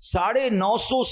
950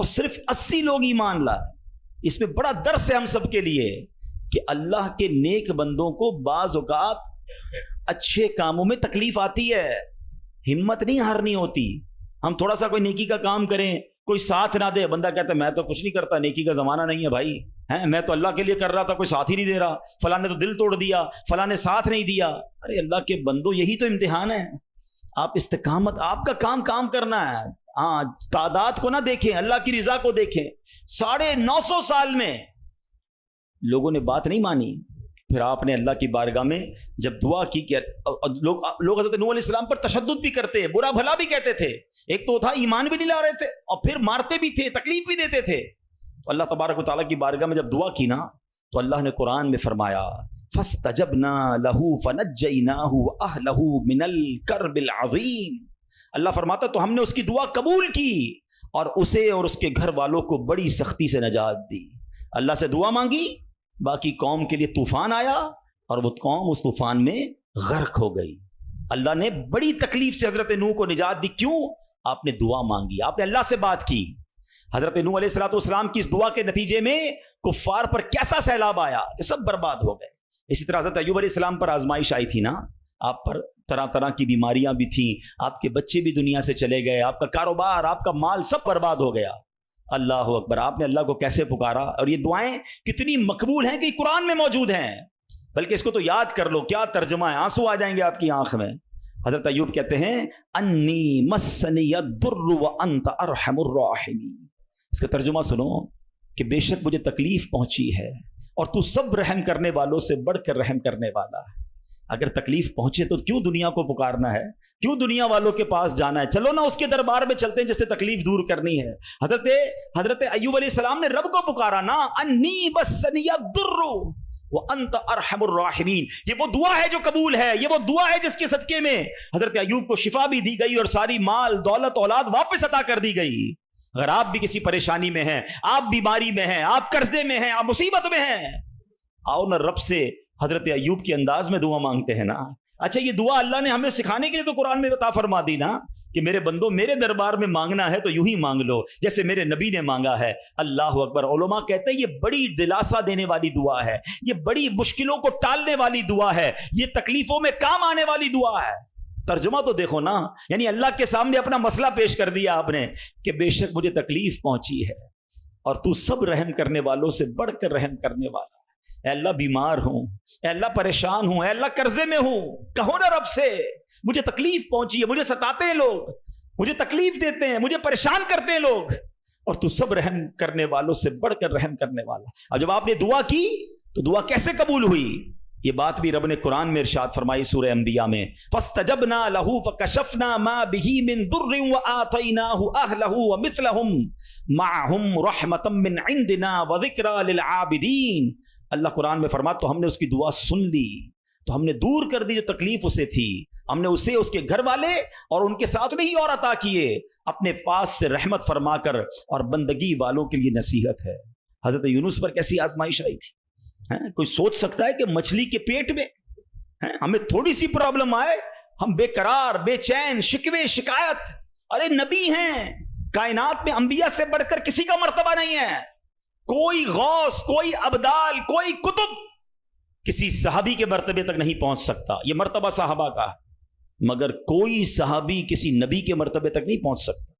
اور صرف 80 لوگ ایمان لائے. اس میں بڑا درس ہے ہم سب کے لیے کہ اللہ کے نیک بندوں کو بعض اوقات اچھے کاموں میں تکلیف آتی ہے, ہمت نہیں ہارنی ہوتی. ہم تھوڑا سا کوئی نیکی کا کام کریں, کوئی ساتھ نہ دے, بندہ کہتا ہے میں تو کچھ نہیں کرتا, نیکی کا زمانہ نہیں ہے بھائی, میں تو اللہ کے لیے کر رہا تھا, کوئی ساتھ ہی نہیں دے رہا, فلاں نے تو دل توڑ دیا, فلاں نے ساتھ نہیں دیا. ارے اللہ کے بندو, یہی تو امتحان ہے. آپ استقامت, آپ کا کام کرنا ہے. ہاں, تعداد کو نہ دیکھیں, اللہ کی رضا کو دیکھیں. 950 سال میں لوگوں نے بات نہیں مانی. پھر آپ نے اللہ کی بارگاہ میں جب دعا کی کہ لوگ حضرت نوح علیہ السلام پر تشدد بھی کرتے, برا بھلا بھی کہتے تھے. ایک تو تھا ایمان بھی نہیں لا رہے تھے, اور پھر مارتے بھی تھے, تکلیف بھی دیتے تھے. تو اللہ تبارک و تعالیٰ کی بارگاہ میں جب دعا کی نا, تو اللہ نے قرآن میں فرمایا فَاسْتَجَبْنَا لَهُ فَنَجَّيْنَاهُ وَأَهْلَهُ مِنَ الْكَرْبِ الْعَظِيمِ. اللہ فرماتا تو ہم نے اس کی دعا قبول کی اور اسے اور اس کے گھر والوں کو بڑی سختی سے نجات دی. اللہ سے دعا مانگی, باقی قوم کے لیے طوفان آیا اور وہ قوم اس طوفان میں غرق ہو گئی. اللہ نے بڑی تکلیف سے حضرت نوح کو نجات دی. کیوں؟ آپ نے دعا مانگی, آپ نے اللہ سے بات کی. حضرت نوح علیہ السلام کی اس دعا کے نتیجے میں کفار پر کیسا سیلاب آیا کہ سب برباد ہو گئے. اسی طرح حضرت ایوب علیہ السلام پر آزمائش آئی تھی نا, آپ پر طرح طرح کی بیماریاں بھی تھیں, آپ کے بچے بھی دنیا سے چلے گئے, آپ کا کاروبار, آپ کا مال سب برباد ہو گیا. اللہ اکبر, آپ نے اللہ کو کیسے پکارا, اور یہ دعائیں کتنی مقبول ہیں کہ قرآن میں موجود ہیں. بلکہ اس کو تو یاد کر لو, کیا ترجمہ ہے, آنسو آ جائیں گے آپ کی آنکھ میں. حضرت ایوب کہتے ہیں انی مسنی الضر وانت ارحم الراحمین. اس کا ترجمہ سنو کہ بے شک مجھے تکلیف پہنچی ہے اور تو سب رحم کرنے والوں سے بڑھ کر رحم کرنے والا ہے. اگر تکلیف پہنچے تو کیوں دنیا کو پکارنا ہے, کیوں دنیا والوں کے پاس جانا ہے؟ چلو نا اس کے دربار میں چلتے ہیں جس سے تکلیف دور کرنی ہے. حضرت ایوب علیہ السلام نے رب کو پکارا نا, انی مسنی الضر وانت ارحم الراحمین. یہ وہ دعا ہے جو قبول ہے, یہ وہ دعا ہے جس کے صدقے میں حضرت ایوب کو شفا بھی دی گئی اور ساری مال دولت اولاد واپس عطا کر دی گئی. اگر آپ بھی کسی پریشانی میں ہیں, آپ بیماری میں ہیں, آپ قرضے میں ہیں, آپ مصیبت میں ہیں, آؤ نا رب سے حضرت ایوب کے انداز میں دعا مانگتے ہیں نا. اچھا, یہ دعا اللہ نے ہمیں سکھانے کے لیے تو قرآن میں عطا فرما دی نا کہ میرے بندو, میرے دربار میں مانگنا ہے تو یوں ہی مانگ لو جیسے میرے نبی نے مانگا ہے. اللہ اکبر. علماء کہتے ہیں یہ بڑی دلاسا دینے والی دعا ہے, یہ بڑی مشکلوں کو ٹالنے والی دعا ہے, یہ تکلیفوں میں کام آنے والی دعا ہے. ترجمہ تو دیکھو نا, یعنی اللہ کے سامنے اپنا مسئلہ پیش کر دیا آپ نے کہ بے شک مجھے تکلیف پہنچی ہے اور تو سب رحم کرنے والوں سے بڑھ کر رحم کرنے والا. اے اللہ بیمار ہوں, اے اللہ پریشان ہوں, اے اللہ قرضے میں ہوں, کہو نا رب سے مجھے تکلیف پہنچی ہے, مجھے ستاتے ہیں لوگ, مجھے تکلیف دیتے ہیں, مجھے پریشان کرتے ہیں لوگ, اور تو سب رحم کرنے والوں سے بڑھ کر رحم کرنے والا. اب جب آپ نے دعا کی تو دعا کیسے قبول ہوئی؟ یہ بات بھی رب نے قرآن میں ارشاد فرمائی سورہ انبیاء میں, فاستجبنا له فکشفنا ما به من ضر وآتیناہ اہلہ ومثلہم معہم رحمتا من عندنا وذکرى للعابدین. اللہ قرآن میں فرما تو ہم نے اس کی دعا سن لی, تو ہم نے دور کر دی جو تکلیف اسے تھی, ہم نے اسے اس کے گھر والے اور ان کے ساتھ نہیں اور عطا کیے, اپنے پاس سے رحمت فرما کر اور بندگی والوں کے لیے نصیحت ہے. حضرت یونس پر کیسی آزمائش آئی تھی؟ کوئی سوچ سکتا ہے کہ مچھلی کے پیٹ میں ہمیں تھوڑی سی پرابلم آئے ہم بے قرار, بے چین, شکوے شکایت. ارے نبی ہیں, کائنات میں انبیاء سے بڑھ کر کسی کا مرتبہ نہیں ہے. کوئی غوث, کوئی ابدال, کوئی کتب کسی صحابی کے مرتبے تک نہیں پہنچ سکتا. یہ مرتبہ صحابہ کا, مگر کوئی صحابی کسی نبی کے مرتبے تک نہیں پہنچ سکتا.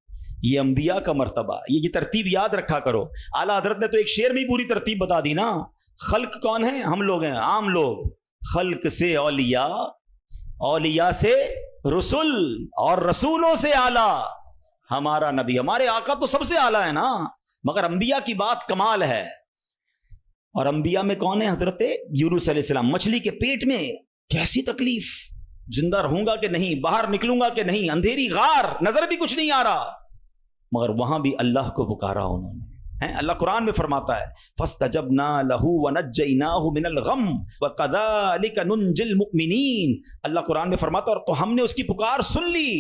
یہ انبیاء کا مرتبہ. یہ ترتیب یاد رکھا کرو. اعلیٰ حضرت نے تو ایک شعر میں پوری ترتیب بتا دی نا. خلق کون ہیں؟ ہم لوگ ہیں, عام لوگ. خلق سے اولیاء, اولیاء سے رسول, اور رسولوں سے اعلیٰ ہمارا نبی. ہمارے آقا تو سب سے اعلیٰ ہے نا, مگر انبیاء کی بات کمال ہے. اور انبیاء میں کون ہے؟ حضرت یونس علیہ السلام. مچھلی کے پیٹ میں کیسی تکلیف, زندہ رہوں گا کہ نہیں, باہر نکلوں گا کہ نہیں, اندھیری غار, نظر بھی کچھ نہیں آ رہا, مگر وہاں بھی اللہ کو پکارا انہوں نے. اللہ قرآن میں فرماتا ہے فَاسْتَجَبْنَا لَهُ وَنَجَّيْنَاهُ مِنَ الْغَمِّ وَكَذَلِكَ نُنْجِي الْمُؤْمِنِينَ. اللہ قرآن میں فرماتا اور تو ہم نے اس کی پکار سن لی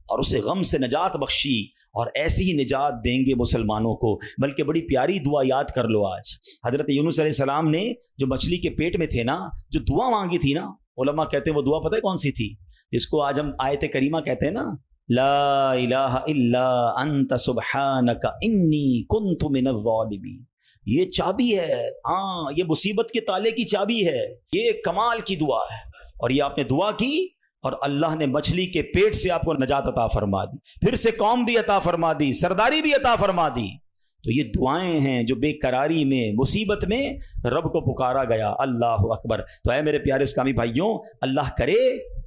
اور اسے غم سے نجات بخشی, اور ایسی ہی نجات دیں گے مسلمانوں کو. بلکہ بڑی پیاری دعا یاد کر لو آج. حضرت یونس علیہ السلام نے جو مچھلی کے پیٹ میں تھے نا, جو دعا مانگی تھی نا, علماء کہتے ہیں وہ دعا پتہ ہے کون سی تھی؟ جس کو آج ہم آیت کریمہ کہتے ہیں نا, لا الہ الا انت سبحانک انی کنت من الظالمین. یہ چابی ہے، ہاں یہ مصیبت کے تالے کی چابی ہے، یہ کمال کی دعا ہے. اور یہ آپ نے دعا کی اور اللہ نے مچھلی کے پیٹ سے آپ کو نجات عطا فرما دی، پھر سے قوم بھی عطا فرما دی، سرداری بھی عطا فرما دی. تو یہ دعائیں ہیں جو بے قراری میں، مصیبت میں رب کو پکارا گیا. اللہ اکبر. تو اے میرے پیارے اسلامی بھائیوں، اللہ کرے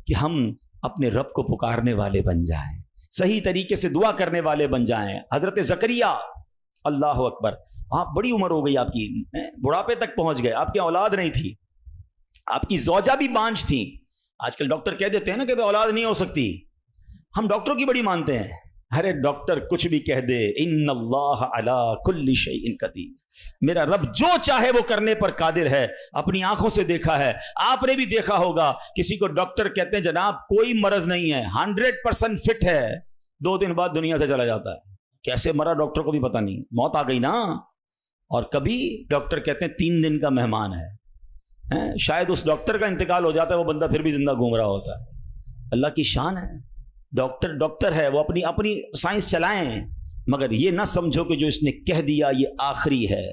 کہ ہم اپنے رب کو پکارنے والے بن جائیں، صحیح طریقے سے دعا کرنے والے بن جائیں. حضرت زکریا، اللہ اکبر، آپ بڑی عمر ہو گئی آپ کی، بڑھاپے تک پہنچ گئے، آپ کی اولاد نہیں تھی، آپ کی زوجہ بھی بانجھ تھی. آج کل ڈاکٹر کہہ دیتے ہیں نا کہ اولاد نہیں ہو سکتی، ہم ڈاکٹروں کی بڑی مانتے ہیں. ارے ڈاکٹر کچھ بھی کہہ دے، ان اللہ علی کل شیء قدیر، میرا رب جو چاہے وہ کرنے پر قادر ہے. اپنی آنکھوں سے دیکھا ہے، آپ نے بھی دیکھا ہوگا، کسی کو ڈاکٹر کہتے ہیں جناب کوئی مرض نہیں ہے، 100% فٹ ہے، 2 دن بعد دنیا سے چلا جاتا ہے. کیسے مرا ڈاکٹر کو بھی پتہ نہیں، موت آ گئی نا. اور کبھی ڈاکٹر کہتے ہیں 3 دن کا مہمان ہے، شاید اس ڈاکٹر کا انتقال ہو جاتا ہے، وہ بندہ پھر بھی زندہ گھوم رہا ہوتا ہے. اللہ کی شان ہے، ڈاکٹر ہے، وہ اپنی سائنس چلائیں، مگر یہ نہ سمجھو کہ جو اس نے کہہ دیا یہ آخری ہے.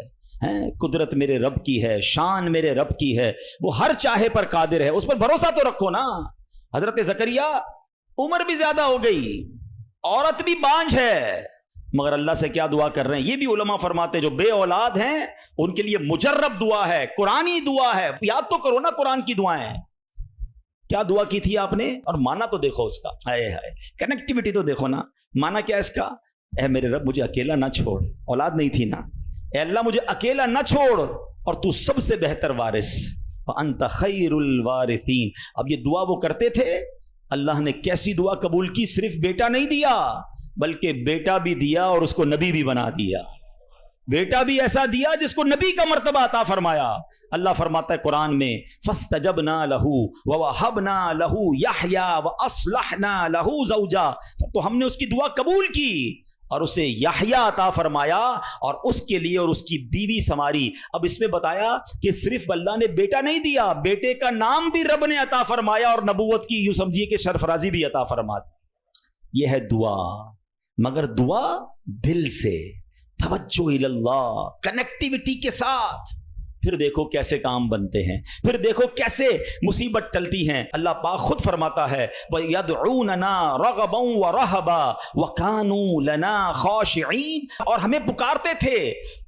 قدرت میرے رب کی ہے، شان میرے رب کی ہے، وہ ہر چاہے پر قادر ہے، اس پر بھروسہ تو رکھو نا. حضرت زکریا عمر بھی زیادہ ہو گئی، عورت بھی بانجھ ہے، مگر اللہ سے کیا دعا کر رہے ہیں. یہ بھی علماء فرماتے ہیں جو بے اولاد ہیں ان کے لیے مجرب دعا ہے، قرآنی دعا ہے. یاد تو کرو نا قرآن کی دعائیں، کیا دعا کی تھی آپ نے، اور مانا تو دیکھو اس کا، ہائے ہائے کنیکٹیوٹی تو دیکھو نا. مانا کیا اس کا، اے میرے رب مجھے اکیلا نہ چھوڑ، اولاد نہیں تھی نا، اے اللہ مجھے اکیلا نہ چھوڑ، اور تو سب سے بہتر وارث، وانت خیر الوارثین. اب یہ دعا وہ کرتے تھے، اللہ نے کیسی دعا قبول کی، صرف بیٹا نہیں دیا بلکہ بیٹا بھی دیا اور اس کو نبی بھی بنا دیا. بیٹا بھی ایسا دیا جس کو نبی کا مرتبہ عطا فرمایا. اللہ فرماتا ہے قرآن میں فاستجبنا له ووهبنا له يحيى واصلحنا له زوجا، تو ہم نے اس کی دعا قبول کی اور اسے یحییٰ عطا فرمایا اور اس کے لیے اور اس کی بیوی سنواری. اب اس میں بتایا کہ صرف اللہ نے بیٹا نہیں دیا، بیٹے کا نام بھی رب نے عطا فرمایا اور نبوت کی یوں سمجھیے کہ سرفرازی بھی عطا فرما دی. یہ ہے دعا، مگر دعا دل سے، توجہ اللہ، کنیکٹیوٹی کے ساتھ. پھر دیکھو کیسے کام بنتے ہیں، پھر دیکھو کیسے مصیبت ٹلتی ہیں. اللہ پاک خود فرماتا ہے وَيَدْعُونَنَا رَغَبًا وَرَهَبًا وَكَانُوا لَنَا خَاشِعِينَ، اور ہمیں پکارتے تھے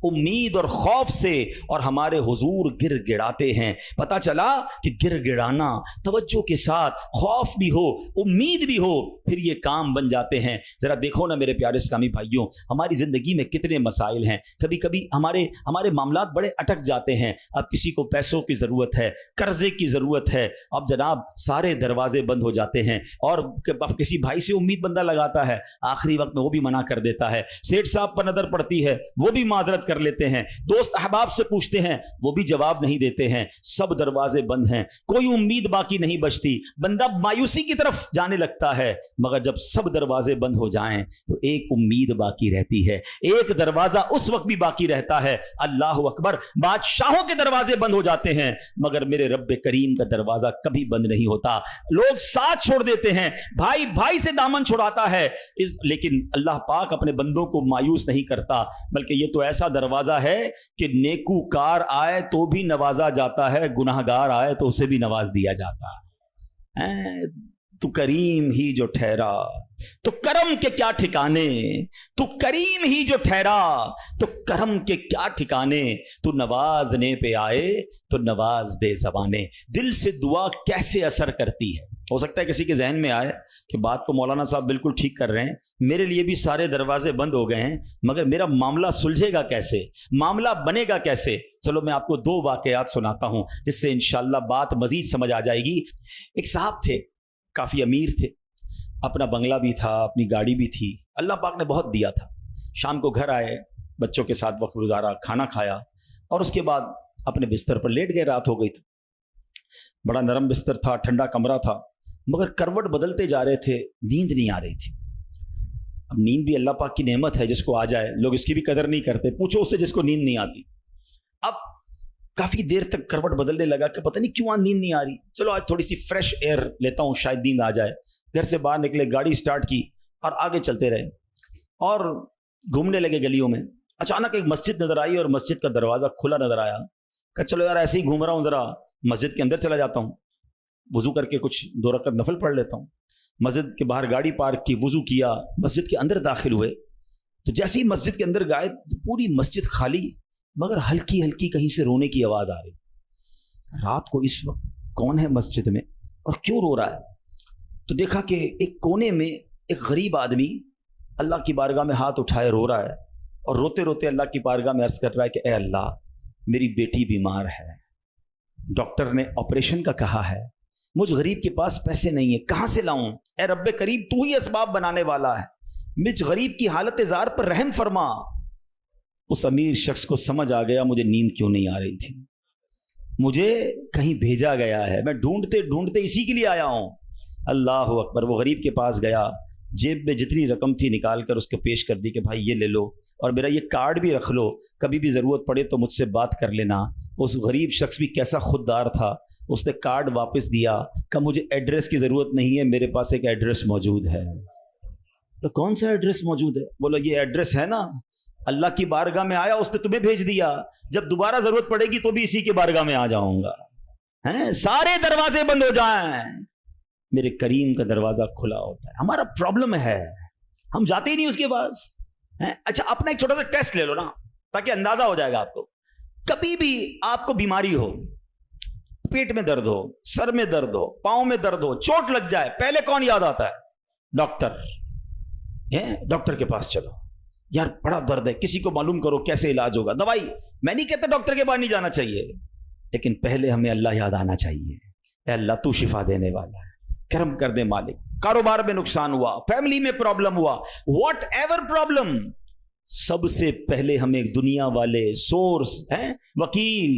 امید اور خوف سے، اور ہمارے حضور گر گڑاتے ہیں. پتہ چلا کہ گر گڑانا، توجہ کے ساتھ، خوف بھی ہو امید بھی ہو، پھر یہ کام بن جاتے ہیں. ذرا دیکھو نا میرے پیارے اسلامی بھائیوں، ہماری زندگی میں کتنے مسائل ہیں. کبھی کبھی ہمارے معاملات بڑے اٹک جاتے ہیں. اب کسی کو پیسوں کی ضرورت ہے، قرضے کی ضرورت ہے، اب جناب سارے دروازے بند ہو جاتے ہیں. اور اب کسی بھائی سے امید بندہ لگاتا ہے، آخری وقت میں وہ بھی منع کر دیتا ہے. سیٹھ صاحب پر نظر پڑتی ہے، وہ بھی معذرت کر لیتے ہیں. دوست احباب سے پوچھتے ہیں، وہ بھی جواب نہیں دیتے ہیں. سب دروازے بند ہیں، کوئی امید باقی نہیں بچتی. بندہ مایوسی کی طرف جانے لگتا ہے. مگر جب سب دروازے بند ہو جائیں تو ایک امید باقی رہتی ہے، ایک دروازہ اس وقت بھی باقی رہتا ہے. اللہ اکبر. بادشاہ کے دروازے بند ہو جاتے ہیں مگر میرے رب کریم کا دروازہ کبھی بند نہیں ہوتا. لوگ ساتھ چھوڑ دیتے ہیں، بھائی بھائی سے دامن چھڑاتا ہے، لیکن اللہ پاک اپنے بندوں کو مایوس نہیں کرتا، بلکہ یہ تو ایسا دروازہ ہے کہ نیکوکار آئے تو بھی نوازا جاتا ہے، گناہگار آئے تو اسے بھی نواز دیا جاتا ہے. تو کریم ہی جو ٹھہرا تو کرم کے کیا ٹھکانے، تو کریم ہی جو ٹھہرا تو کرم کے کیا ٹھکانے، تو نوازنے پہ آئے تو نواز دے زبانے. دل سے دعا کیسے اثر کرتی ہے. ہو سکتا ہے کسی کے ذہن میں آئے کہ بات تو مولانا صاحب بالکل ٹھیک کر رہے ہیں، میرے لیے بھی سارے دروازے بند ہو گئے ہیں، مگر میرا معاملہ سلجھے گا کیسے، معاملہ بنے گا کیسے. چلو میں آپ کو 2 واقعات سناتا ہوں جس سے انشاءاللہ بات مزید سمجھ آ جائے گی. ایک صاحب تھے، کافی امیر تھے، اپنا بنگلہ بھی تھا، اپنی گاڑی بھی تھی، اللہ پاک نے بہت دیا تھا. شام کو گھر آئے، بچوں کے ساتھ وقت گزارا، کھانا کھایا اور اس کے بعد اپنے بستر پر لیٹ گئے. رات ہو گئی تھی، بڑا نرم بستر تھا، ٹھنڈا کمرہ تھا، مگر کروٹ بدلتے جا رہے تھے، نیند نہیں آ رہی تھی. اب نیند بھی اللہ پاک کی نعمت ہے، جس کو آ جائے لوگ اس کی بھی قدر نہیں کرتے. پوچھو اس سے جس کو نیند نہیں آتی. اب کافی دیر تک کروٹ بدلنے لگا کہ پتہ نہیں کیوں نیند نہیں آ رہی، چلو آج تھوڑی سی فریش ایئر لیتا ہوں، شاید نیند آ جائے. گھر سے باہر نکلے، گاڑی سٹارٹ کی، اور آگے چلتے رہے اور گھومنے لگے گلیوں میں. اچانک ایک مسجد نظر آئی اور مسجد کا دروازہ کھلا نظر آیا. کہ چلو یار ایسے ہی گھوم رہا ہوں, ذرا مسجد کے اندر چلا جاتا ہوں, وضو کر کے کچھ 2 رکعت نفل پڑھ لیتا ہوں. مسجد کے باہر گاڑی پارک کی, وضو کیا, مسجد کے اندر داخل ہوئے. تو جیسے ہی مسجد کے اندر گئے پوری مسجد خالی, مگر ہلکی ہلکی کہیں سے رونے کی آواز آ رہی. رات کو اس وقت کون ہے مسجد میں اور کیوں رو رہا ہے؟ تو دیکھا کہ ایک کونے میں ایک غریب آدمی اللہ کی بارگاہ میں ہاتھ اٹھائے رو رہا ہے اور روتے روتے اللہ کی بارگاہ میں عرض کر رہا ہے کہ اے اللہ, میری بیٹی بیمار ہے, ڈاکٹر نے آپریشن کا کہا ہے, مجھ غریب کے پاس پیسے نہیں ہیں, کہاں سے لاؤں؟ اے رب کریم, تو ہی اسباب بنانے والا ہے, مجھ غریب کی حالت زار پر رحم فرما. اس امیر شخص کو سمجھ آ گیا مجھے نیند کیوں نہیں آ رہی تھی, مجھے کہیں بھیجا گیا ہے, میں ڈھونڈتے ڈھونڈتے اسی کے لیے آیا ہوں. اللہ اکبر. وہ غریب کے پاس گیا, جیب میں جتنی رقم تھی نکال کر اس کو پیش کر دی کہ بھائی یہ لے لو اور میرا یہ کارڈ بھی رکھ لو, کبھی بھی ضرورت پڑے تو مجھ سے بات کر لینا. اس غریب شخص بھی کیسا خوددار تھا, اس نے کارڈ واپس دیا کہ مجھے ایڈریس کی ضرورت نہیں ہے, میرے پاس ایک ایڈریس موجود ہے. تو کون سا ایڈریس موجود ہے؟ بولو یہ ایڈریس ہے نا, اللہ کی بارگاہ میں آیا, اس نے تمہیں بھیج دیا, جب دوبارہ ضرورت پڑے گی تو بھی اسی کی بارگاہ میں آ جاؤں گا. سارے دروازے بند ہو جائیں, میرے کریم کا دروازہ کھلا ہوتا ہے. ہمارا پرابلم ہے ہم جاتے ہی نہیں اس کے پاس. اچھا اپنا ایک چھوٹا سا ٹیسٹ لے لو نا, تاکہ اندازہ ہو جائے گا آپ کو. کبھی بھی آپ کو بیماری ہو, پیٹ میں درد ہو, سر میں درد ہو, پاؤں میں درد ہو, چوٹ لگ جائے, پہلے کون یاد آتا ہے؟ ڈاکٹر. ڈاکٹر کے پاس چلو, یار بڑا درد ہے, کسی کو معلوم کرو کیسے علاج ہوگا, دوائی. میں نہیں کہتا ڈاکٹر کے پاس نہیں جانا چاہیے, لیکن پہلے ہمیں اللہ یاد آنا چاہیے. اے اللہ تو شفا دینے والا ہے, کرم کر دے مالک. کاروبار میں نقصان ہوا, فیملی میں پرابلم ہوا, واٹ ایور پرابلم, سب سے پہلے ہمیں دنیا والے, سورس ہیں, وکیل,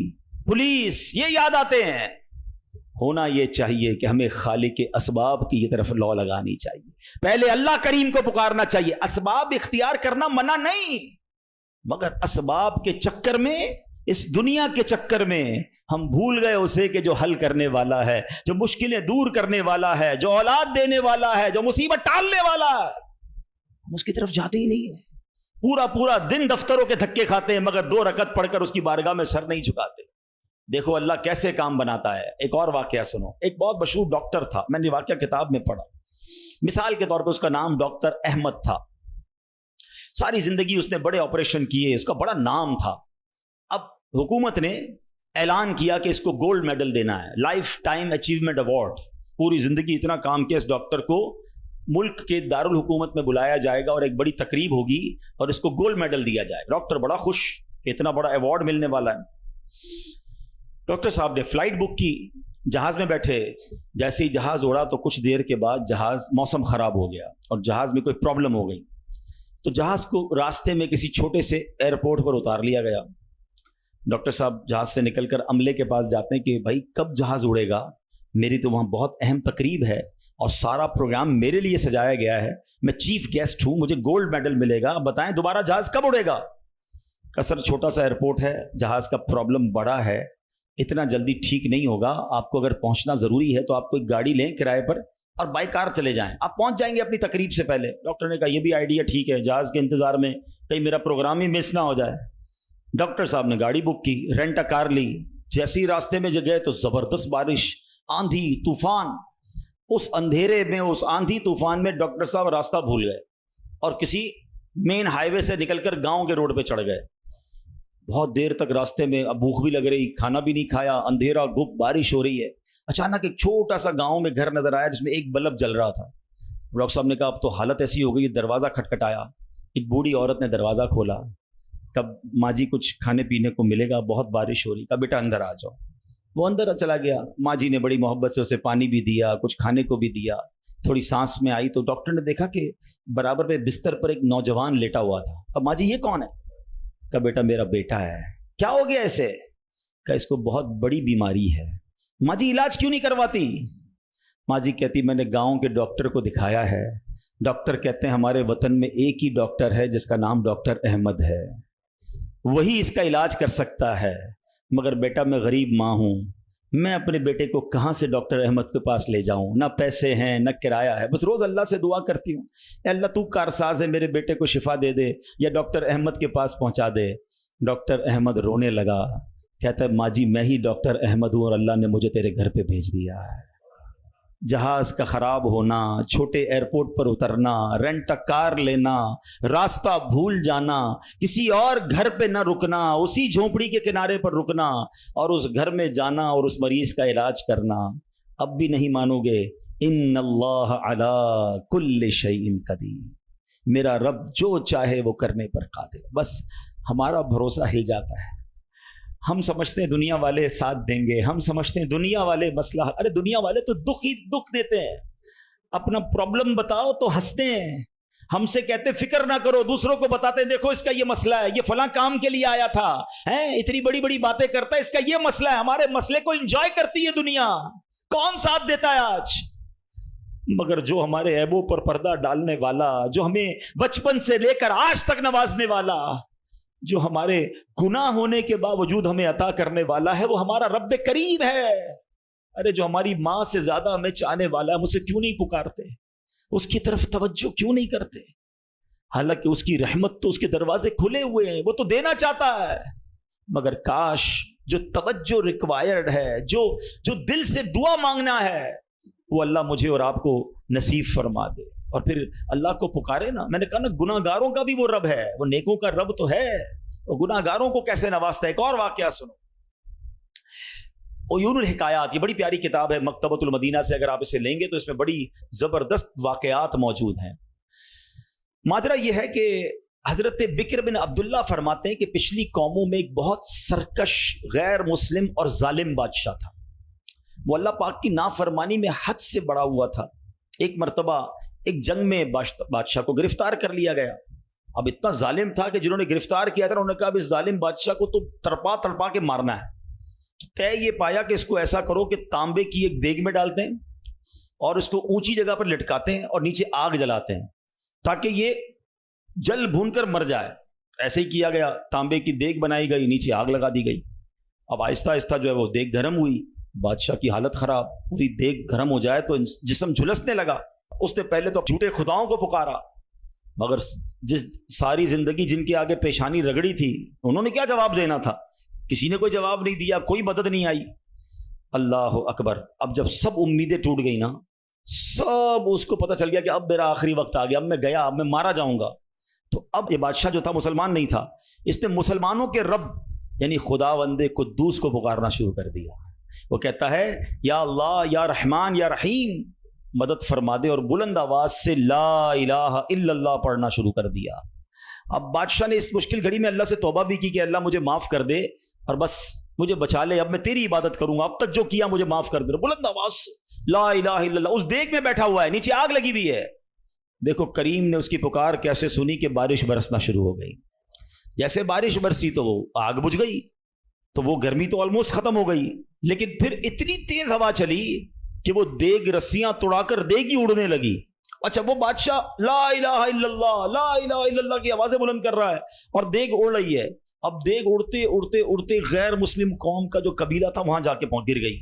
پولیس, یہ یاد آتے ہیں. ہونا یہ چاہیے کہ ہمیں خالق کے اسباب کی طرف لو لگانی چاہیے, پہلے اللہ کریم کو پکارنا چاہیے. اسباب اختیار کرنا منع نہیں, مگر اسباب کے چکر میں, اس دنیا کے چکر میں ہم بھول گئے اسے کہ جو حل کرنے والا ہے, جو مشکلیں دور کرنے والا ہے, جو اولاد دینے والا ہے, جو مصیبت ٹالنے والا ہے. ہم اس کی طرف جاتے ہی نہیں ہیں. پورا دن دفتروں کے دھکے کھاتے ہیں, مگر 2 رکعت پڑھ کر اس کی بارگاہ میں سر نہیں جھکاتے. دیکھو اللہ کیسے کام بناتا ہے. ایک اور واقعہ سنو. ایک بہت مشہور ڈاکٹر تھا, میں نے واقعہ کتاب میں پڑھا. مثال کے طور پہ اس کا نام ڈاکٹر احمد تھا. ساری زندگی اس نے بڑے آپریشن کیے, اس کا بڑا نام تھا. اب حکومت نے اعلان کیا کہ اس کو گولڈ میڈل دینا ہے, لائف ٹائم اچیومنٹ ایوارڈ. پوری زندگی اتنا کام کیا اس ڈاکٹر کو ملک کے دارالحکومت میں بلایا جائے گا اور ایک بڑی تقریب ہوگی اور اس کو گولڈ میڈل دیا جائے گا. ڈاکٹر بڑا خوش کہ اتنا بڑا ایوارڈ ملنے والا ہے. ڈاکٹر صاحب نے فلائٹ بک کی, جہاز میں بیٹھے. جیسے ہی جہاز اڑا تو کچھ دیر کے بعد جہاز, موسم خراب ہو گیا اور جہاز میں کوئی پرابلم ہو گئی. تو جہاز کو راستے میں کسی چھوٹے سے ایئرپورٹ پر اتار لیا گیا. ڈاکٹر صاحب جہاز سے نکل کر عملے کے پاس جاتے ہیں کہ بھائی کب جہاز اڑے گا, میری تو وہاں بہت اہم تقریب ہے اور سارا پروگرام میرے لیے سجایا گیا ہے, میں چیف گیسٹ ہوں, مجھے گولڈ میڈل ملے گا, بتائیں دوبارہ جہاز کب اڑے گا؟ کسر چھوٹا سا ایئرپورٹ ہے, جہاز کا پرابلم بڑا ہے, اتنا جلدی ٹھیک نہیں ہوگا. آپ کو اگر پہنچنا ضروری ہے تو آپ کوئی گاڑی لیں کرائے پر اور بائی کار چلے جائیں, آپ پہنچ جائیں گے اپنی تقریب سے پہلے. ڈاکٹر نے کہا یہ بھی آئیڈیا ٹھیک ہے, جہاز کے انتظار میں کہیں میرا پروگرام ہی مس نہ ہو جائے. ڈاکٹر صاحب نے گاڑی بک کی, رینٹ ا کار لی. جیسے ہی راستے میں گئے تو زبردست بارش, آندھی طوفان. اس اندھیرے میں, اس آندھی طوفان میں ڈاکٹر صاحب راستہ بھول گئے اور کسی مین ہائی وے سے نکل کر گاؤں کے روڈ پہ چڑھ گئے. بہت دیر تک راستے میں, اب بھوک بھی لگ رہی, کھانا بھی نہیں کھایا, اندھیرا گپ, بارش ہو رہی ہے. اچانک ایک چھوٹا سا گاؤں میں گھر نظر آیا جس میں ایک بلب جل رہا تھا. ڈاکٹر صاحب نے کہا اب تو حالت ایسی ہو گئی, دروازہ کھٹکھٹایا. ایک بوڑھی عورت نے دروازہ کھولا. کب ماں جی کچھ کھانے پینے کو ملے گا, بہت بارش ہو رہی. کہا بیٹا اندر آ جاؤ. وہ اندر چلا گیا. ماں جی نے بڑی محبت سے اسے پانی بھی دیا, کچھ کھانے کو بھی دیا. تھوڑی سانس میں آئی تو ڈاکٹر نے دیکھا کہ برابر پہ بستر پر ایک نوجوان لیٹا ہوا تھا. کہا ماں جی یہ کون ہے؟ کہا بیٹا میرا بیٹا ہے. کیا ہو گیا ایسے؟ کہا اس کو بہت بڑی بیماری ہے. ماں جی علاج کیوں نہیں کرواتی؟ ماں جی کہتی میں نے گاؤں کے ڈاکٹر کو دکھایا ہے, ڈاکٹر کہتے ہیں ہمارے وطن میں ایک ہی ڈاکٹر ہے جس کا نام ڈاکٹر احمد ہے, وہی اس کا علاج کر سکتا ہے. مگر بیٹا میں غریب ماں ہوں, میں اپنے بیٹے کو کہاں سے ڈاکٹر احمد کے پاس لے جاؤں؟ نہ پیسے ہیں نہ کرایہ ہے، بس روز اللہ سے دعا کرتی ہوں، اے اللہ تو کارساز ہے، میرے بیٹے کو شفا دے دے یا ڈاکٹر احمد کے پاس پہنچا دے۔ ڈاکٹر احمد رونے لگا، کہتا ہے ماں جی میں ہی ڈاکٹر احمد ہوں اور اللہ نے مجھے تیرے گھر پہ بھیج دیا ہے۔ جہاز کا خراب ہونا، چھوٹے ایئرپورٹ پر اترنا، رینٹ کار لینا، راستہ بھول جانا، کسی اور گھر پہ نہ رکنا، اسی جھونپڑی کے کنارے پر رکنا اور اس گھر میں جانا اور اس مریض کا علاج کرنا، اب بھی نہیں مانو گے؟ ان اللہ علی کل شیء قدیر، میرا رب جو چاہے وہ کرنے پر قادر۔ بس ہمارا بھروسہ ہل جاتا ہے، ہم سمجھتے ہیں دنیا والے ساتھ دیں گے، ہم سمجھتے ہیں دنیا والے مسئلہ، ارے دنیا والے تو دکھ ہی دکھ دیتے ہیں، اپنا پرابلم بتاؤ تو ہنستے ہیں، ہم سے کہتے ہیں فکر نہ کرو، دوسروں کو بتاتے ہیں دیکھو اس کا یہ مسئلہ ہے، یہ فلاں کام کے لیے آیا تھا، اتنی بڑی بڑی باتیں کرتا ہے، اس کا یہ مسئلہ ہے، ہمارے مسئلے کو انجوائے کرتی ہے دنیا، کون ساتھ دیتا ہے آج؟ مگر جو ہمارے عیبوں پر پردہ ڈالنے والا، جو ہمیں بچپن سے لے کر آج تک نوازنے والا، جو ہمارے گناہ ہونے کے باوجود ہمیں عطا کرنے والا ہے، وہ ہمارا رب کریم ہے۔ ارے جو ہماری ماں سے زیادہ ہمیں چاہنے والا ہے، ہم اسے کیوں نہیں پکارتے؟ اس کی طرف توجہ کیوں نہیں کرتے؟ حالانکہ اس کی رحمت تو اس کے دروازے کھلے ہوئے ہیں، وہ تو دینا چاہتا ہے، مگر کاش جو توجہ ریکوائرڈ ہے، جو دل سے دعا مانگنا ہے، وہ اللہ مجھے اور آپ کو نصیب فرما دے، اور پھر اللہ کو پکارے نا۔ میں نے کہا نا گناہ گاروں کا بھی وہ رب ہے، وہ نیکوں کا رب تو ہے، وہ گناہ گاروں کو کیسے نوازتا ہے۔ ایک اور واقعہ سنو، عیون الحکایات، یہ بڑی پیاری کتاب ہے مکتبۃ المدینہ سے، اگر آپ اسے لیں گے تو اس میں بڑی زبردست واقعات موجود ہیں۔ ماجرا یہ ہے کہ حضرت بکر بن عبداللہ فرماتے ہیں کہ پچھلی قوموں میں ایک بہت سرکش، غیر مسلم اور ظالم بادشاہ تھا، وہ اللہ پاک کی نافرمانی میں حد سے بڑا ہوا تھا۔ ایک مرتبہ ایک جنگ میں بادشاہ کو گرفتار کر لیا گیا۔ اب اتنا ظالم تھا کہ جنہوں نے گرفتار کیا تھا انہوں نے کہا اب اس ظالم بادشاہ کو تو تڑپا تڑپا کے مارنا ہے۔ طے یہ پایا کہ اس کو ایسا کرو کہ تانبے کی ایک دیگ میں ڈالتے ہیں اور اس کو اونچی جگہ پر لٹکاتے ہیں اور نیچے آگ جلاتے ہیں تاکہ یہ جل بھون کر مر جائے۔ ایسے ہی کیا گیا، تانبے کی دیگ بنائی گئی، نیچے آگ لگا دی گئی۔ اب آہستہ آہستہ جو ہے وہ دیگ گرم ہوئی، بادشاہ کی حالت خراب، پوری دیگ گرم ہو جائے تو جسم جھلسنے لگا۔ اس نے پہلے تو جھوٹے خداؤں کو پکارا، مگر جس ساری زندگی جن کے آگے پیشانی رگڑی تھی انہوں نے کیا جواب دینا تھا؟ کسی نے کوئی جواب نہیں دیا، کوئی مدد نہیں آئی۔ اللہ اکبر، اب جب سب امیدیں ٹوٹ گئی نا، سب اس کو پتہ چل گیا کہ اب میرا آخری وقت آ گیا، اب میں گیا، اب میں مارا جاؤں گا۔ تو اب یہ بادشاہ جو تھا مسلمان نہیں تھا، اس نے مسلمانوں کے رب یعنی خداوند قدوس کو پکارنا شروع کر دیا۔ وہ کہتا ہے یا اللہ، یا رحمان، یا رحیم مدد فرما دے، اور بلند آواز سے لا الہ الا اللہ پڑھنا شروع کر دیا۔ اب بادشاہ نے اس مشکل گھڑی میں اللہ سے توبہ بھی کی کہ اللہ مجھے معاف کر دے اور بس مجھے بچا لے، اب میں تیری عبادت کروں گا، اب تک جو کیا مجھے معاف کر دے۔ بلند آواز سے لا الہ الا اللہ، اس دیگ میں بیٹھا ہوا ہے، نیچے آگ لگی ہوئی ہے۔ دیکھو کریم نے اس کی پکار کیسے سنی کہ بارش برسنا شروع ہو گئی۔ جیسے بارش برسی تو وہ آگ بجھ گئی، تو وہ گرمی تو آلموسٹ ختم ہو گئی، لیکن پھر اتنی تیز ہوا چلی کہ وہ دیگ رسیاں توڑا کر دیگ ہی اڑنے لگی۔ اچھا وہ بادشاہ لا الہ الا اللہ، لا الہ الا اللہ کی آوازیں بلند کر رہا ہے اور دیگ اڑ رہی ہے۔ اب دیگ اڑتے اڑتے اڑتے غیر مسلم قوم کا جو قبیلہ تھا وہاں جا کے گر گئی۔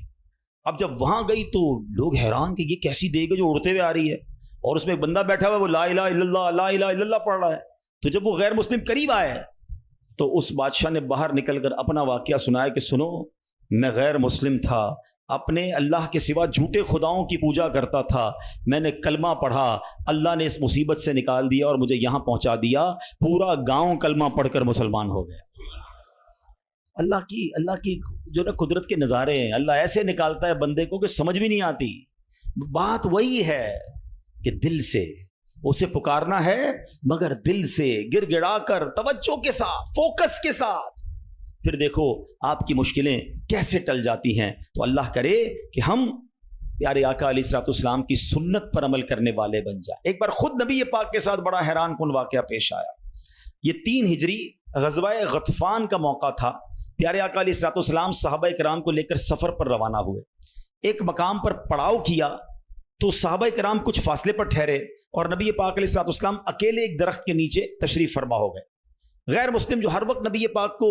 اب جب وہاں گئی تو لوگ حیران کہ یہ کیسی دیگ ہے جو اڑتے ہوئے آ رہی ہے، اور اس میں ایک بندہ بیٹھا ہوا ہے وہ لا الہ الا اللہ، لا الہ الا اللہ پڑھ رہا ہے۔ تو جب وہ غیر مسلم قریب آئے تو اس بادشاہ نے باہر نکل کر اپنا واقعہ سنایا کہ سنو، میں غیر مسلم تھا، اپنے اللہ کے سوا جھوٹے خداؤں کی پوجا کرتا تھا، میں نے کلمہ پڑھا، اللہ نے اس مصیبت سے نکال دیا اور مجھے یہاں پہنچا دیا، پورا گاؤں کلمہ پڑھ کر مسلمان ہو گیا۔ اللہ کی جو نا قدرت کے نظارے ہیں، اللہ ایسے نکالتا ہے بندے کو کہ سمجھ بھی نہیں آتی۔ بات وہی ہے کہ دل سے اسے پکارنا ہے، مگر دل سے گڑ گڑا کر توجہ کے ساتھ، فوکس کے ساتھ، پھر دیکھو آپ کی مشکلیں کیسے ٹل جاتی ہیں۔ تو اللہ کرے کہ ہم پیارے آقا علیہ الصلوۃ والسلام کی سنت پر عمل کرنے والے بن جائیں۔ ایک بار خود نبی پاک کے ساتھ بڑا حیران کن واقعہ پیش آیا۔ یہ 3 ہجری غزوہ غطفان کا موقع تھا۔ پیارے آقا علیہ الصلوۃ والسلام صحابہ کرام کو لے کر سفر پر روانہ ہوئے۔ ایک مقام پر پڑاؤ کیا تو صحابہ کرام کچھ فاصلے پر ٹھہرے اور نبی پاک علیہ الصلوۃ والسلام اکیلے ایک درخت کے نیچے تشریف فرما ہو گئے۔ غیر مسلم جو ہر وقت نبی پاک کو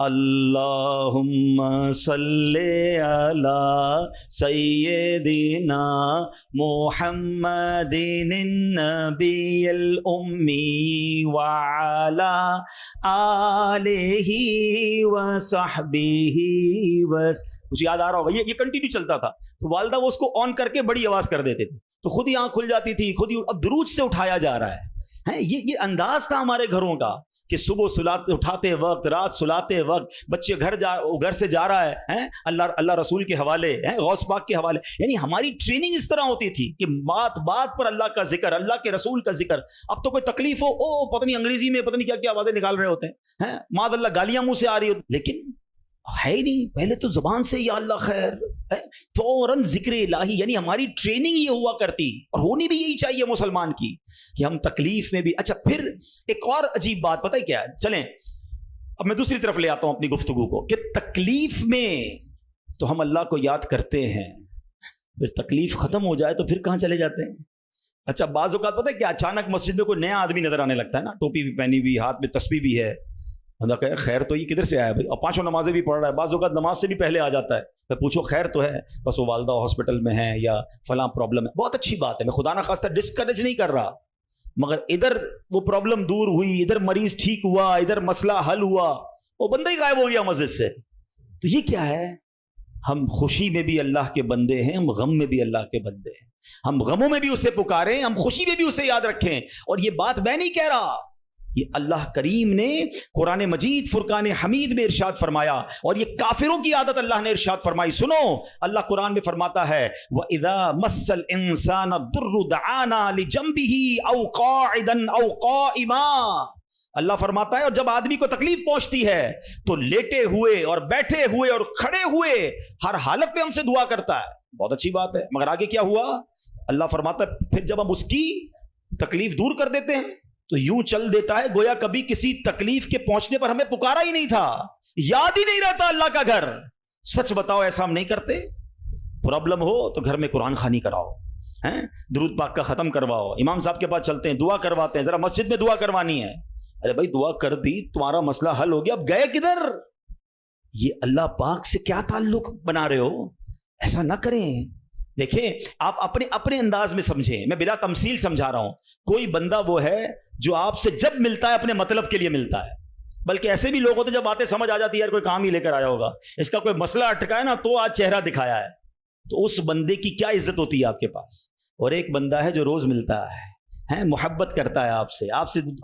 اللہم صلی علی سیدنا محمد النبی الامی وعلی آلہ وصحبہ کچھ یاد آ رہا ہوگا. یہ کنٹینیو چلتا تھا. تو والدہ وہ اس کو آن کر کے بڑی آواز کر دیتے تھے تو خود ہی آنکھ کھل جاتی تھی, خود ہی. اب درود سے اٹھایا جا رہا ہے. یہ انداز تھا ہمارے گھروں کا کہ صبح اٹھاتے وقت, رات سلاتے وقت, بچے گھر سے جا رہا ہے اللہ رسول کے حوالے, غوث پاک کے حوالے. یعنی ہماری ٹریننگ اس طرح ہوتی تھی کہ بات پر اللہ کا ذکر, اللہ کے رسول کا ذکر. اب تو کوئی تکلیف ہو, پتہ نہیں انگریزی میں پتہ نہیں کیا کیا آوازیں نکال رہے ہوتے ہیں, معاذ اللہ گالیاں منہ سے آ رہی ہوتی. لیکن ہے ہی نہیں, پہلے تو زبان سے یا اللہ خیر, فوراً ذکر الہی. یعنی ہماری ٹریننگ یہ ہوا کرتی, اور ہونی بھی یہی چاہیے مسلمان کی, کہ ہم تکلیف میں بھی. اچھا پھر ایک اور عجیب بات پتہ ہے کیا ہے, چلیں اب میں دوسری طرف لے آتا ہوں اپنی گفتگو کو, کہ تکلیف میں تو ہم اللہ کو یاد کرتے ہیں, پھر تکلیف ختم ہو جائے تو پھر کہاں چلے جاتے ہیں. اچھا بعض اوقات پتہ ہے کیا, اچانک مسجد میں کوئی نیا آدمی نظر آنے لگتا ہے نا, ٹوپی بھی پہنی ہوئی, ہاتھ میں تسبیح بھی ہے, بندہ کہے خیر تو یہ کدھر سے آیا بھائی, اور 5 نمازیں بھی پڑھ رہا ہے, بعض اوقات نماز سے بھی پہلے آ جاتا ہے. میں پوچھو خیر تو ہے, بس وہ والدہ ہاسپٹل میں ہے یا فلاں پرابلم ہے. بہت اچھی بات ہے, میں خدا نہ خواستہ ڈسکریج نہیں کر رہا, مگر ادھر وہ پرابلم دور ہوئی, ادھر مریض ٹھیک ہوا, ادھر مسئلہ حل ہوا, وہ بندہ ہی غائب ہو گیا مسجد سے. تو یہ کیا ہے, ہم خوشی میں بھی اللہ کے بندے ہیں, ہم غم میں بھی اللہ کے بندے ہیں. ہم غموں میں بھی اسے پکاریں, ہم خوشی میں بھی اسے یاد رکھیں. اور یہ بات میں نہیں کہہ رہا, یہ اللہ کریم نے قرآن مجید فرقان حمید میں ارشاد فرمایا, اور یہ کافروں کی عادت اللہ نے ارشاد فرمائی. سنو, اللہ قرآن میں فرماتا ہے وَإِذَا مَسَّ الْإِنسَانَ الضُّرُّ دَعَانَا لِجَنبِهِ أَوْ قَاعِدًا أَوْ قَائِمًا. اللہ فرماتا ہے اور جب آدمی کو تکلیف پہنچتی ہے تو لیٹے ہوئے اور بیٹھے ہوئے اور کھڑے ہوئے ہر حالت میں ہم سے دعا کرتا ہے. بہت اچھی بات ہے, مگر آگے کیا ہوا, اللہ فرماتا ہے پھر جب ہم اس کی تکلیف دور کر دیتے ہیں تو یوں چل دیتا ہے گویا کبھی کسی تکلیف کے پہنچنے پر ہمیں پکارا ہی نہیں تھا, یاد ہی نہیں رہتا اللہ کا گھر. سچ بتاؤ ایسا ہم نہیں کرتے؟ پرابلم ہو تو گھر میں قرآن خوانی کراؤ, درود پاک کا ختم کرواؤ, امام صاحب کے پاس چلتے ہیں, دعا کرواتے ہیں, ذرا مسجد میں دعا کروانی ہے. ارے بھائی دعا کر دی, تمہارا مسئلہ حل ہو گیا, اب گئے کدھر؟ یہ اللہ پاک سے کیا تعلق بنا رہے ہو؟ ایسا نہ کریں. دیکھیں آپ اپنے انداز میں سمجھیں, میں بلا تمثیل سمجھا رہا ہوں. کوئی بندہ وہ ہے جو آپ سے جب ملتا ہے اپنے مطلب کے لیے ملتا ہے, بلکہ ایسے بھی لوگ ہوتے جب باتیں سمجھ آ جاتی ہے یار کوئی کام ہی لے کر آیا ہوگا, اس کا کوئی مسئلہ اٹکا ہے نا تو آج چہرہ دکھایا ہے, تو اس بندے کی کیا عزت ہوتی ہے آپ کے پاس. اور ایک بندہ ہے جو روز ملتا ہے, محبت کرتا ہے آپ سے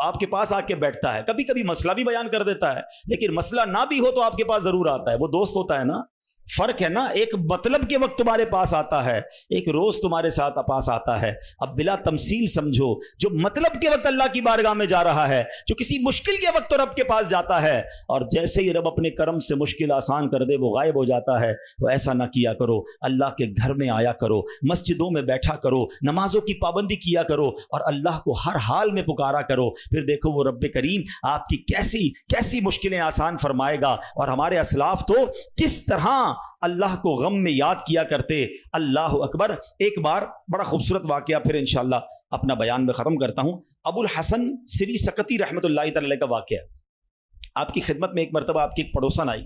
آپ کے پاس آ کے بیٹھتا ہے, کبھی کبھی مسئلہ بھی بیان کر دیتا ہے, لیکن مسئلہ نہ بھی ہو تو آپ کے پاس ضرور آتا ہے. وہ دوست ہوتا ہے نا, فرق ہے نا, ایک مطلب کے وقت تمہارے پاس آتا ہے, ایک روز تمہارے ساتھ پاس آتا ہے. اب بلا تمثیل سمجھو, جو مطلب کے وقت اللہ کی بارگاہ میں جا رہا ہے, جو کسی مشکل کے وقت تو رب کے پاس جاتا ہے, اور جیسے ہی رب اپنے کرم سے مشکل آسان کر دے وہ غائب ہو جاتا ہے. تو ایسا نہ کیا کرو, اللہ کے گھر میں آیا کرو, مسجدوں میں بیٹھا کرو, نمازوں کی پابندی کیا کرو, اور اللہ کو ہر حال میں پکارا کرو. پھر دیکھو وہ رب کریم آپ کی کیسی مشکلیں آسان فرمائے گا. اور ہمارے اسلاف تو کس طرح اللہ کو غم میں یاد کیا کرتے. اللہ اکبر. ایک بار بڑا خوبصورت واقعہ, پھر انشاءاللہ اپنا بیان میں ختم کرتا ہوں. ابو الحسن سری سقطی رحمۃ اللہ تعالی کا واقعہ. آپ کی خدمت میں ایک مرتبہ آپ کی ایک پڑوسن آئی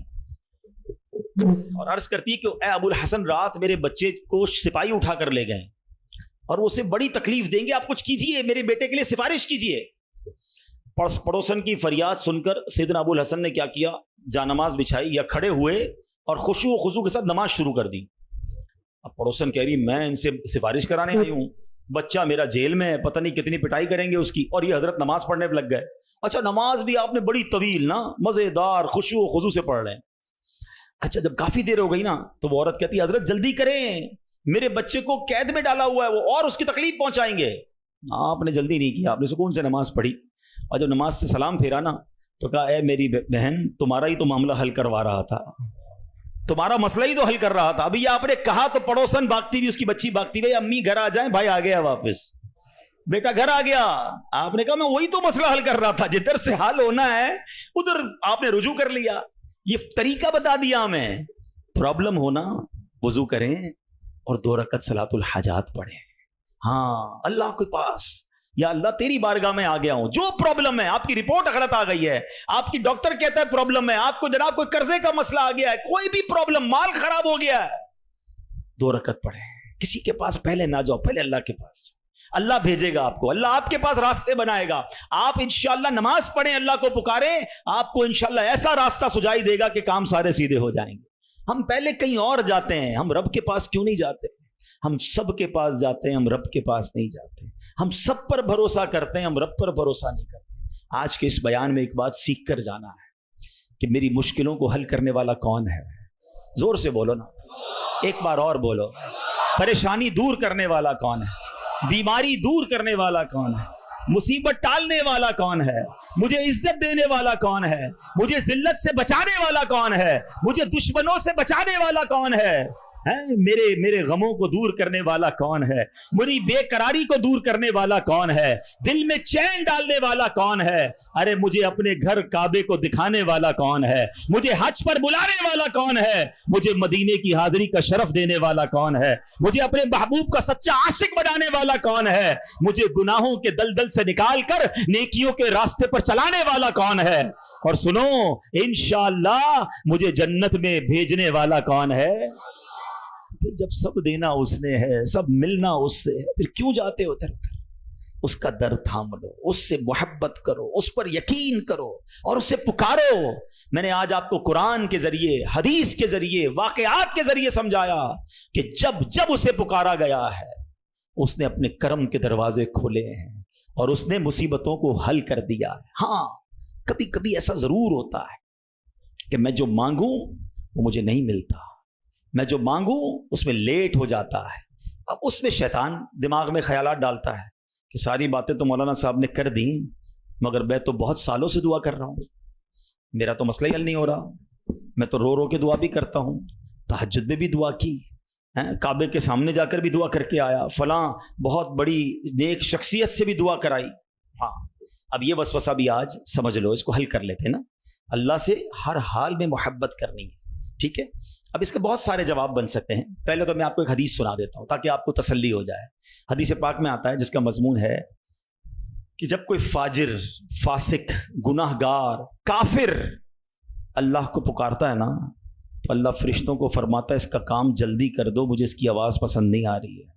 اور عرض کرتی ہے کہ اے ابو الحسن, رات میرے بچے کو سپاہی اٹھا کر لے گئے اور وہ اسے بڑی تکلیف دیں گے, آپ کچھ کیجئے, میرے بیٹے کے لیے سفارش کیجئے. پڑوسن کی فریاد سن کر سیدنا ابو الحسن نے کیا کیا, جانماز بچھائی یا کھڑے ہوئے اور خشوع و خضوع کے ساتھ نماز شروع کر دی. اب پڑوسن کہہ رہی میں ان سے سفارش کرانے آئی ہوں, بچہ میرا جیل میں ہے, پتہ نہیں کتنی پٹائی کریں گے اس کی, اور یہ حضرت نماز پڑھنے پہ لگ گئے. اچھا نماز بھی آپ نے بڑی طویل نا, مزیدار خشوع و خضوع سے پڑھ رہے ہیں. اچھا جب کافی دیر ہو گئی نا تو وہ عورت کہتی ہے حضرت جلدی کریں, میرے بچے کو قید میں ڈالا ہوا ہے وہ, اور اس کی تکلیف پہنچائیں گے. آپ نے جلدی نہیں کیا, آپ نے سکون سے نماز پڑھی, اور جب نماز سے سلام پھیرا نا تو کہا اے میری بہن, تمہارا ہی تو معاملہ حل کروا رہا تھا, تمہارا مسئلہ ہی تو حل کر رہا تھا. ابھی آپ نے کہا تو پڑوسن بھاگتی ہوئی, اس کی بچی بھاگتی ہوئی, امی گھر آ جائیں, بھائی آ گیا واپس, بیٹا گھر آ گیا. آپ نے کہا میں وہی تو مسئلہ حل کر رہا تھا, جدھر سے حل ہونا ہے ادھر آپ نے رجوع کر لیا. یہ طریقہ بتا دیا ہمیں. پرابلم ہونا وضو کریں اور 2 رکعت صلاۃ الحاجات پڑھیں, ہاں اللہ کے پاس یا اللہ تیری بارگاہ میں آ گیا ہوں, جو پرابلم ہے, آپ کی رپورٹ غلط آ گئی ہے, آپ کی ڈاکٹر کہتا ہے پرابلم ہے, آپ کو جناب کوئی قرضے کا مسئلہ آ گیا ہے, کوئی بھی پرابلم, مال خراب ہو گیا ہے, 2 رکعت پڑھیں. کسی کے پاس پہلے نہ جاؤ, پہلے اللہ کے پاس. اللہ بھیجے گا آپ کو, اللہ آپ کے پاس راستے بنائے گا. آپ انشاءاللہ نماز پڑھیں, اللہ کو پکاریں, آپ کو انشاءاللہ ایسا راستہ سجائی دے گا کہ کام سارے سیدھے ہو جائیں گے. ہم پہلے کہیں اور جاتے ہیں, ہم رب کے پاس کیوں نہیں جاتے؟ ہم سب کے پاس جاتے ہیں, ہم رب کے پاس نہیں جاتے. ہم سب پر بھروسہ کرتے ہیں, ہم رب پر بھروسہ نہیں کرتے. آج کے اس بیان میں ایک بات سیکھ کر جانا ہے کہ میری مشکلوں کو حل کرنے والا کون ہے. زور سے بولو نا, ایک بار اور بولو. پریشانی دور کرنے والا کون ہے؟ بیماری دور کرنے والا کون ہے؟ مصیبت ٹالنے والا کون ہے؟ مجھے عزت دینے والا کون ہے؟ مجھے ذلت سے بچانے والا کون ہے؟ مجھے دشمنوں سے بچانے والا کون ہے؟ میرے غموں کو دور کرنے والا کون ہے؟ میری بے قراری کو دور کرنے والا کون ہے؟ دل میں چین ڈالنے والا کون ہے؟ ارے مجھے اپنے گھر کعبے کو دکھانے والا کون ہے؟ مجھے حج پر بلانے والا کون ہے؟ مجھے مدینے کی حاضری کا شرف دینے والا کون ہے؟ مجھے اپنے محبوب کا سچا عاشق بنانے والا کون ہے؟ مجھے گناہوں کے دلدل سے نکال کر نیکیوں کے راستے پر چلانے والا کون ہے؟ اور سنو, انشاءاللہ مجھے جنت میں بھیجنے والا کون ہے؟ پھر جب سب دینا اس نے ہے, سب ملنا اس سے ہے, پھر کیوں جاتے ہو ادھر ادھر؟ اس کا در تھام لو, اس سے محبت کرو, اس پر یقین کرو اور اسے پکارو. میں نے آج آپ کو قرآن کے ذریعے, حدیث کے ذریعے, واقعات کے ذریعے سمجھایا کہ جب اسے پکارا گیا ہے, اس نے اپنے کرم کے دروازے کھولے ہیں اور اس نے مصیبتوں کو حل کر دیا ہے. ہاں, کبھی کبھی ایسا ضرور ہوتا ہے کہ میں جو مانگوں وہ مجھے نہیں ملتا, میں جو مانگوں اس میں لیٹ ہو جاتا ہے. اب اس میں شیطان دماغ میں خیالات ڈالتا ہے کہ ساری باتیں تو مولانا صاحب نے کر دیں, مگر میں تو بہت سالوں سے دعا کر رہا ہوں, میرا تو مسئلہ ہی حل نہیں ہو رہا. میں تو رو رو کے دعا بھی کرتا ہوں, تہجد میں بھی دعا کی, کعبے کے سامنے جا کر بھی دعا کر کے آیا, فلاں بہت بڑی نیک شخصیت سے بھی دعا کرائی. ہاں, اب یہ وسوسہ بھی آج سمجھ لو, اس کو حل کر لیتے ہیں نا. اللہ سے ہر حال میں محبت کرنی ہے, ٹھیک ہے. اب اس کے بہت سارے جواب بن سکتے ہیں. پہلے تو میں آپ کو ایک حدیث سنا دیتا ہوں تاکہ آپ کو تسلی ہو جائے. حدیث پاک میں آتا ہے جس کا مضمون ہے کہ جب کوئی فاجر, فاسق, گناہ گار, کافر اللہ کو پکارتا ہے نا, تو اللہ فرشتوں کو فرماتا ہے اس کا کام جلدی کر دو, مجھے اس کی آواز پسند نہیں آ رہی ہے.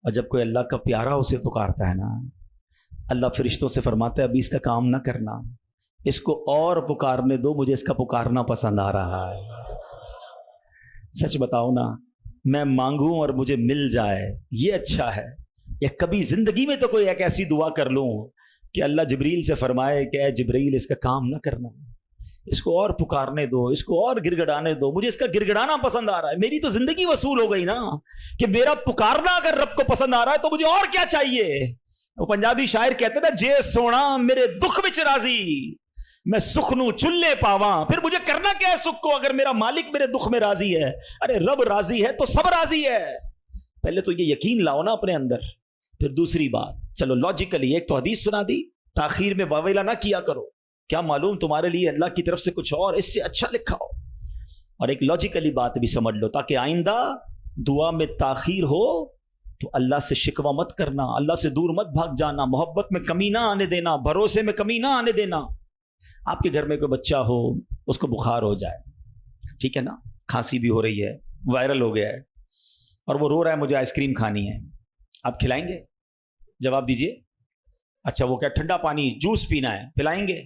اور جب کوئی اللہ کا پیارا اسے پکارتا ہے نا, اللہ فرشتوں سے فرماتا ہے ابھی اس کا کام نہ کرنا, اس کو اور پکارنے دو, مجھے اس کا پکارنا پسند آ رہا ہے. سچ بتاؤ نا, میں مانگوں اور مجھے مل جائے یہ اچھا ہے, یا کبھی زندگی میں تو کوئی ایک ایسی دعا کر لوں کہ اللہ جبریل سے فرمائے کہ اے جبریل اس کا کام نہ کرنا, اس کو اور پکارنے دو, اس کو اور گڑگڑانے دو, مجھے اس کا گڑگڑانا پسند آ رہا ہے. میری تو زندگی وصول ہو گئی نا کہ میرا پکارنا اگر رب کو پسند آ رہا ہے تو مجھے اور کیا چاہیے. وہ پنجابی شاعر کہتے نا, جے سونا میرے دکھ وچ راضی, میں سکھ نو چلے پاواں. پھر مجھے کرنا کیا ہے سکھ کو اگر میرا مالک میرے دکھ میں راضی ہے؟ ارے رب راضی ہے تو سب راضی ہے. پہلے تو یہ یقین لاؤ نا اپنے اندر. پھر دوسری بات, چلو لاجیکلی ایک تو حدیث سنا دی, تاخیر میں واویلا نہ کیا کرو, کیا معلوم تمہارے لیے اللہ کی طرف سے کچھ اور اس سے اچھا لکھا ہو. اور ایک لاجیکلی بات بھی سمجھ لو تاکہ آئندہ دعا میں تاخیر ہو تو اللہ سے شکوہ مت کرنا, اللہ سے دور مت بھاگ جانا, محبت میں کمی نہ آنے دینا, بھروسے میں کمی نہ آنے دینا. آپ کے گھر میں کوئی بچہ ہو, اس کو بخار ہو جائے, ٹھیک ہے نا, کھانسی بھی ہو رہی ہے, وائرل ہو گیا ہے, اور وہ رو رہا ہے مجھے آئس کریم کھانی ہے, آپ کھلائیں گے؟ جواب دیجئے. اچھا, وہ کیا ٹھنڈا پانی جوس پینا ہے, پلائیں گے؟